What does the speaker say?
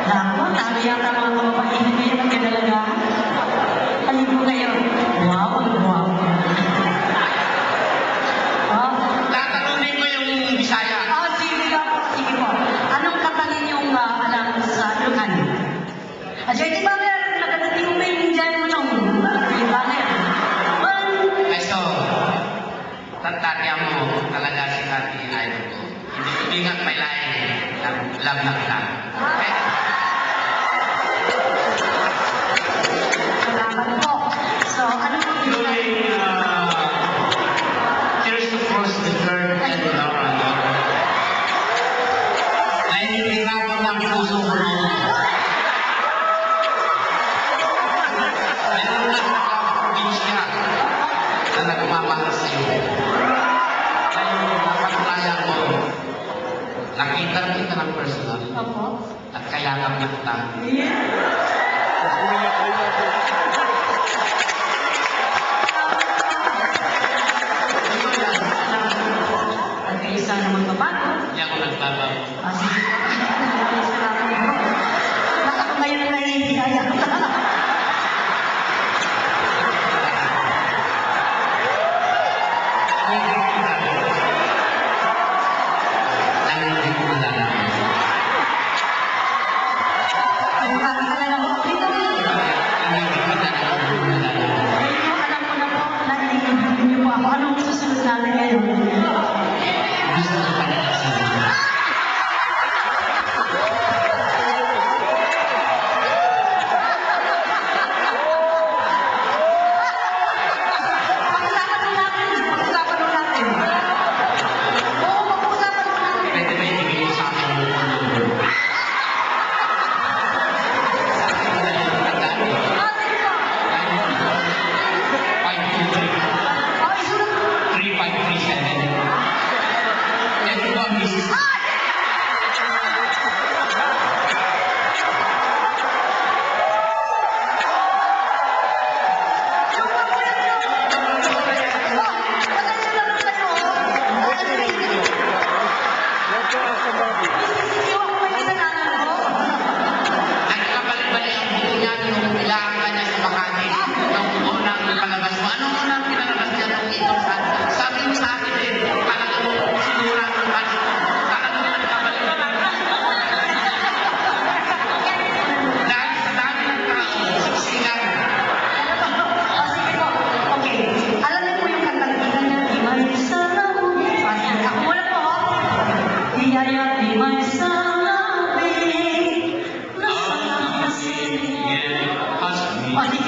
Naku, talo yata mga kapapahinin niya ng kadalagaan. Halin po kayo. Wow, wow. Tatanungin ko yung Bisaya. Sige po. Anong katangin yung alam sa Ilocano? Jadi banger, nagkatating mo yung dyan mo nung banger. Ay, so, tatanya mo talaga si Kati Idol ko. Hindi nga may lain. Love lang. Okay? Salamat po. So, ano po yung Here's to cross the third and the Laura. Nahihirapan ng puso mo. Mayroon na nakapag-probinsya na nagmamahal sa iyo. Ngayon, napatunayan mo, nakita kita ng personal Opo? at kayakap na kita. At isa naman babago. Hindi ako nagbabago. Sige po. Maraming salamat po. Baka kung kayo na nahihiyaya. Nangindig ko na lang. Ang pangalanan mo. Dito rin. Nangindig ko na lang. Alam ko na po na iniintindi niyo po ako. Anong susunod natin ngayon? Gusto ko pa na sa mga. Pag-usapan mo natin. Oo, pag-usapan mo natin. Pwede ba ibigay mo sa akin yung number? Sa akin na yung tandaan mo. Atin po. 523. Oh, isulat mo. 3537. Ito po ang misis. Ay, kapal-balik ang buto niya nung kailangan niya sa Makati. Nung unang palabas mo. Anong unang pinalabas niya nung itong sabi mo sa akin eh, talagang sinura ko pa. Talagang nagkabalik-balik. Dahil sa dami ng tao, siksikan. Alam niyo po yung kantang ina niya, di may salamin. Ako muna po, ha? Iyaya, di may salamin. Nasa kasi. Yeah, husband. Sige